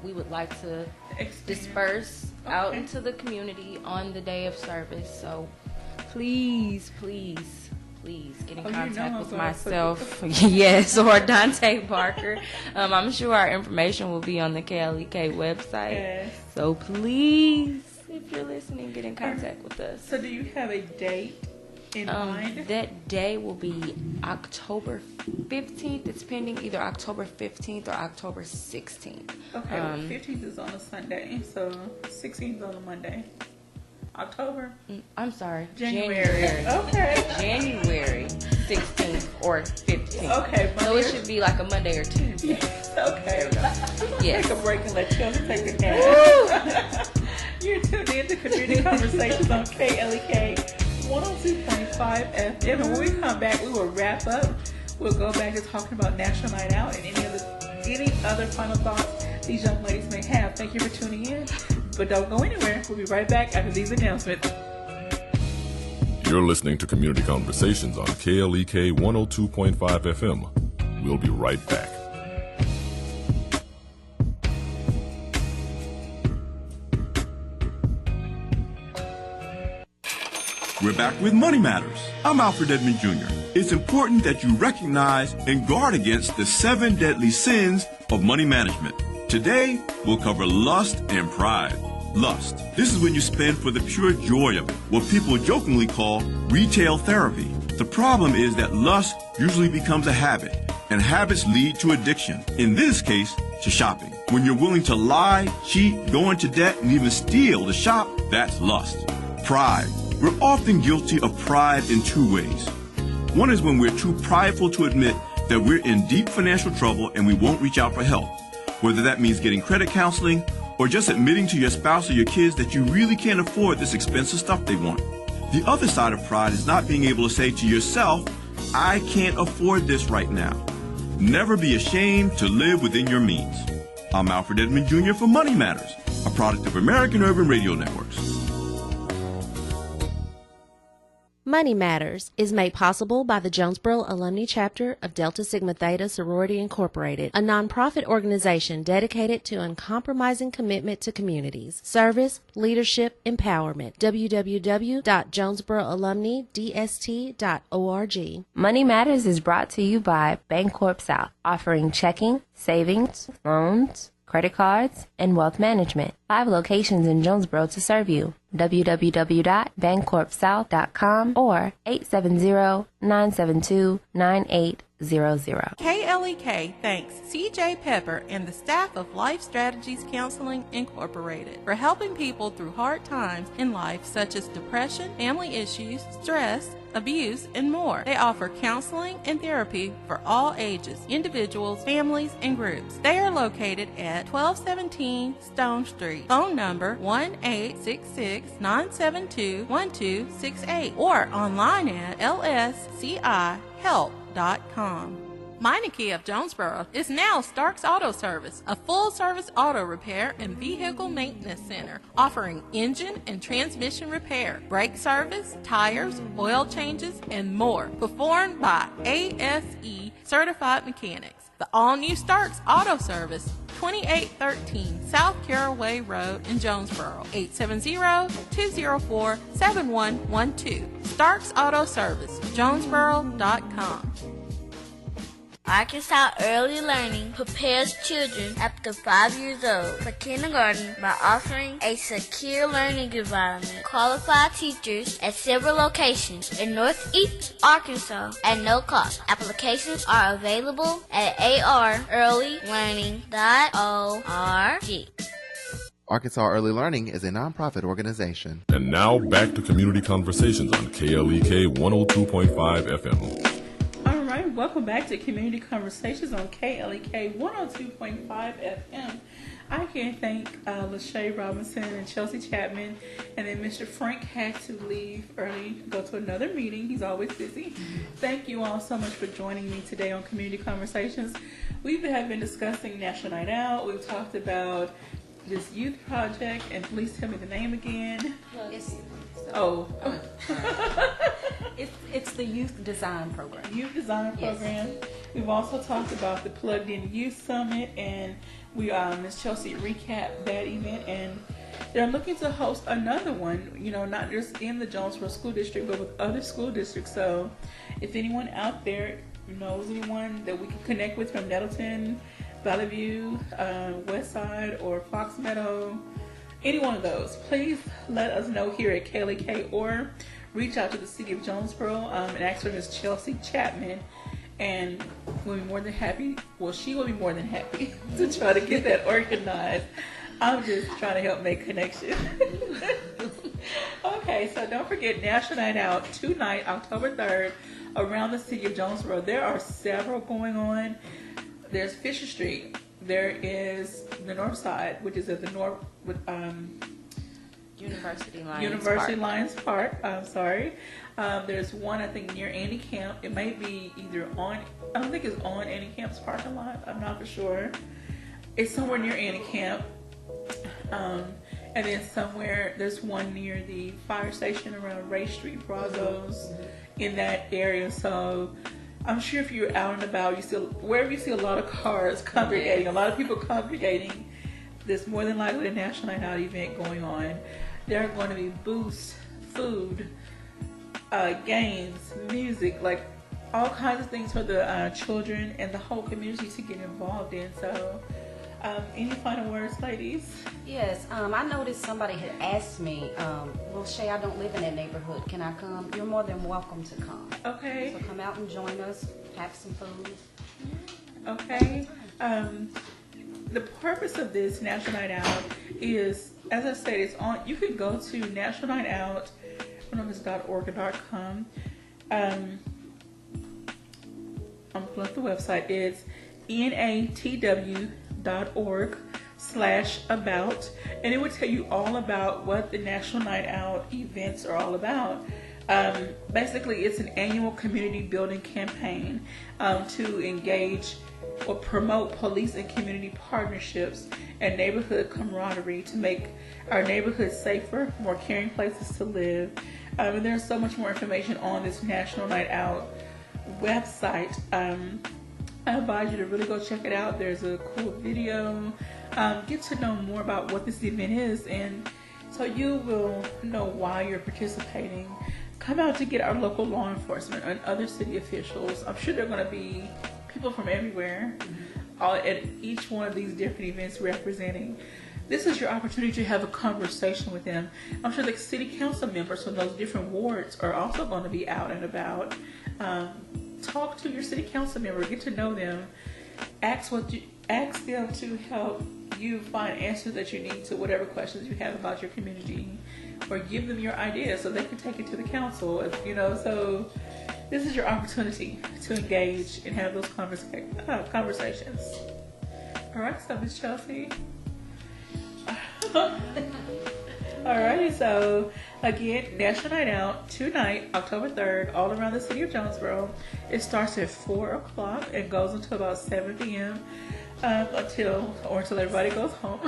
Speaker 12: we would like to disperse out into the community on the day of service. So please get in contact with myself. Yes, or Dante Parker. I'm sure our information will be on the KLEK website.
Speaker 7: Yes.
Speaker 12: So please, if you're listening, get in contact with us.
Speaker 7: So do you have a date in mind?
Speaker 12: That day will be October 15th. It's pending either October 15th or October 16th.
Speaker 7: Okay, 15th is on a Sunday, so 16th is on a Monday. October?
Speaker 12: I'm sorry.
Speaker 7: January. Okay.
Speaker 12: January 16th or 15th.
Speaker 7: Okay.
Speaker 12: So it should be like a Monday or Tuesday.
Speaker 7: Okay.
Speaker 12: Yes.
Speaker 7: Take a break and let children take a nap. You're tuned in to Community Conversations on KLEK 102.5 FM. And when we come back, we will wrap up. We'll go back to talking about National Night Out and any other final thoughts these young ladies may have. Thank you for tuning in. But don't go anywhere. We'll be right back after these announcements.
Speaker 6: You're listening to Community Conversations on KLEK 102.5 FM. We'll be right back.
Speaker 13: We're back with Money Matters. I'm Alfred Edmond Jr. It's important that you recognize and guard against the 7 deadly sins of money management. Today, we'll cover lust and pride. Lust. This is when you spend for the pure joy of it, what people jokingly call retail therapy. The problem is that lust usually becomes a habit, and habits lead to addiction. In this case, to shopping. When you're willing to lie, cheat, go into debt, and even steal to shop, that's lust. Pride. We're often guilty of pride in 2 ways. One is when we're too prideful to admit that we're in deep financial trouble and we won't reach out for help. Whether that means getting credit counseling or just admitting to your spouse or your kids that you really can't afford this expensive stuff they want. The other side of pride is not being able to say to yourself, I can't afford this right now. Never be ashamed to live within your means. I'm Alfred Edmond Jr. for Money Matters, a product of American Urban Radio Networks.
Speaker 14: Money Matters is made possible by the Jonesboro Alumni Chapter of Delta Sigma Theta Sorority Incorporated, a nonprofit organization dedicated to uncompromising commitment to communities, service, leadership, empowerment. www.jonesboroalumnidst.org.
Speaker 15: Money Matters is brought to you by Bancorp South, offering checking, savings, loans, credit cards, and wealth management. 5 locations in Jonesboro to serve you. www.bancorpsouth.com or 870-972-9800.
Speaker 16: KLEK thanks CJ Pepper and the staff of Life Strategies Counseling Incorporated for helping people through hard times in life such as depression, family issues, stress, abuse, and more. They offer counseling and therapy for all ages, individuals, families, and groups. They are located at 1217 Stone Street. Phone number 1-866-972-1268 or online at lscihelp.com. Meineke of Jonesboro is now Starks Auto Service, a full-service auto repair and vehicle maintenance center, offering engine and transmission repair, brake service, tires, oil changes, and more, performed by ASE certified mechanics. The all-new Starks Auto Service, 2813 South Caraway Road in Jonesboro. 870-204-7112. Starks Auto Service, Jonesboro.com.
Speaker 17: Arkansas Early Learning prepares children after 5 years old for kindergarten by offering a secure learning environment, qualified teachers at several locations in Northeast Arkansas at no cost. Applications are available at arearlylearning.org.
Speaker 5: Arkansas Early Learning is a nonprofit organization.
Speaker 6: And now back to Community Conversations on KLEK 102.5 FM.
Speaker 7: Welcome back to Community Conversations on KLEK 102.5 FM. I can't thank Lachey Robinson and Chelsea Chapman, and then Mr. Frank had to leave early to go to another meeting. He's always busy. Thank you all so much for joining me today on Community Conversations. We have been discussing National Night Out. We've talked about this youth project, and please tell me the name again.
Speaker 8: It's the Youth Design Program.
Speaker 7: Youth Design Program. Yes. We've also talked about the Plugged In Youth Summit, and we Ms. Chelsea recapped that event, and they're looking to host another one, not just in the Jonesboro School District, but with other school districts. So if anyone out there knows anyone that we can connect with from Nettleton, Valley View, Westside, or Fox Meadow, any one of those, please let us know here at KLEK, or reach out to the City of Jonesboro and ask for Ms. Chelsea Chapman, and we'll be more than happy. Well, she will be more than happy to try to get that organized. I'm just trying to help make connections. Okay, so don't forget National Night Out tonight, October 3rd, around the City of Jonesboro. There are several going on. There's Fisher Street. There is the North Side, which is at the north with
Speaker 12: University
Speaker 7: Lions Park. I'm sorry. There's one, I think, near Andy Camp. It may be either on, I don't think it's on Andy Camp's parking lot. I'm not for sure. It's somewhere near Andy Camp. And then somewhere, there's one near the fire station around Ray Street, Brazos, in that area. So I'm sure if you're out and about, wherever you see a lot of cars congregating, a lot of people congregating, there's more than likely a National Night Out event going on. There are going to be booths, food, games, music, like all kinds of things for the children and the whole community to get involved in. So, any final words, ladies?
Speaker 8: Yes, I noticed somebody had asked me, well, Shay, I don't live in that neighborhood. Can I come? You're more than welcome to come.
Speaker 7: Okay.
Speaker 8: So come out and join us, have some food.
Speaker 7: Okay. The purpose of this National Night Out is, as I said, it's on. You can go to National Night Out, .org.com. I'm pulling up the website. It's natw.org/about, and it would tell you all about what the National Night Out events are all about. Basically, it's an annual community building campaign to engage or promote police and community partnerships and neighborhood camaraderie to make our neighborhoods safer, more caring places to live. And there's so much more information on this National Night Out website. I advise you to really go check it out. There's a cool video. Get to know more about what this event is, and so you will know why you're participating. Come out to get our local law enforcement and other city officials. I'm sure there are going to be people from everywhere at each one of these different events representing. This is your opportunity to have a conversation with them. I'm sure the city council members from those different wards are also going to be out and about. Talk to your city council member, get to know them, ask them to help you find answers that you need to whatever questions you have about your community, or give them your ideas so they can take it to the council. So this is your opportunity to engage and have those conversations. All right, so Ms. Chelsea. Alrighty, so again, National Night Out tonight, October 3rd, all around the city of Jonesboro. It starts at 4 o'clock and goes until about 7 p.m. Until everybody goes home.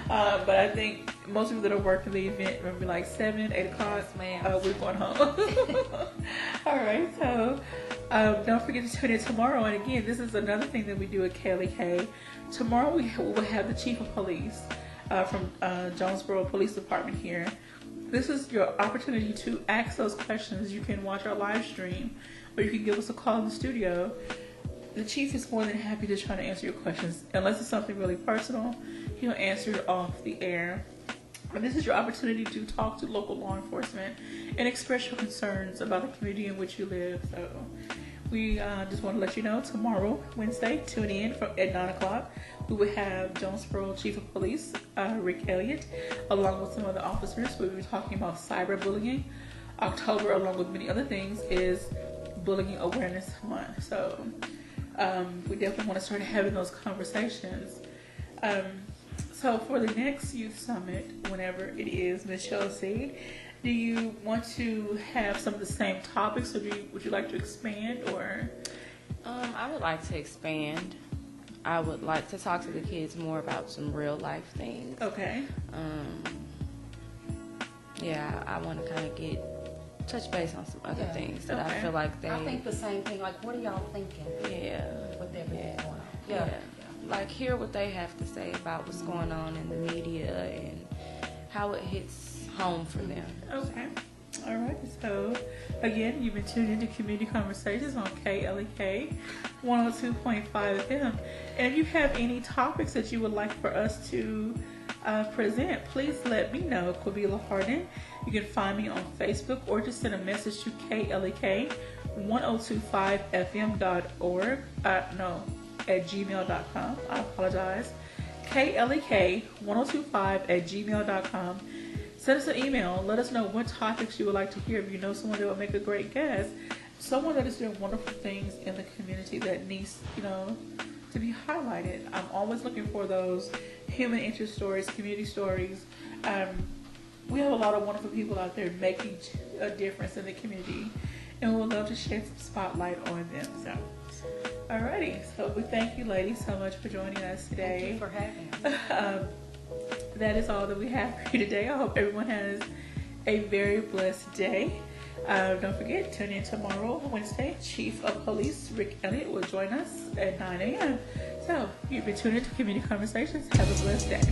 Speaker 7: But I think most people that are working the event will be like 7, 8 o'clock. We're going home. All right, so Don't forget to tune in tomorrow. And again, this is another thing that we do at KLEK. Tomorrow we will have the Chief of Police from Jonesboro Police Department here. This is your opportunity to ask those questions. You can watch our live stream, or you can give us a call in the studio. The Chief is more than happy to try to answer your questions. Unless it's something really personal, he'll answer it off the air. And this is your opportunity to talk to local law enforcement and express your concerns about the community in which you live. So we just want to let you know, tomorrow, Wednesday, tune in at 9 o'clock. We will have Jonesboro Chief of Police, Rick Elliott, along with some other officers. We'll be talking about cyberbullying. October, along with many other things, is Bullying Awareness Month. So we definitely want to start having those conversations. So for the next Youth Summit, whenever it is, Ms. Chelsea, do you want to have some of the same topics, or would you like to expand? Or
Speaker 12: I would like to expand. I would like to talk to the kids more about some real life things.
Speaker 7: Okay.
Speaker 12: Yeah, I want to kind of touch base on some other things that I feel like they.
Speaker 8: I think the same thing. Like, what are y'all thinking?
Speaker 12: Yeah.
Speaker 8: With everything going on.
Speaker 12: Yeah. Like, hear what they have to say about what's going on in the media and how it hits home for them.
Speaker 7: Okay. All right. So, again, you've been tuned into Community Conversations on KLEK 102.5 FM. And if you have any topics that you would like for us to present, please let me know. Quabila Hardin. You can find me on Facebook, or just send a message to KLEK1025fm.org. At gmail.com. I apologize. KLEK1025@gmail.com. Send us an email. Let us know what topics you would like to hear. If you know someone that would make a great guest, someone that is doing wonderful things in the community that needs, to be highlighted. I'm always looking for those human interest stories, community stories. We have a lot of wonderful people out there making a difference in the community, and we would love to shed some spotlight on them. So. Alrighty, so we thank you ladies so much for joining us today.
Speaker 8: Thank you for having us.
Speaker 7: That is all that we have for you today. I hope everyone has a very blessed day. Don't forget, tune in tomorrow, Wednesday. Chief of Police Rick Elliott will join us at 9 a.m. So, you've been tuned into Community Conversations. Have a blessed day.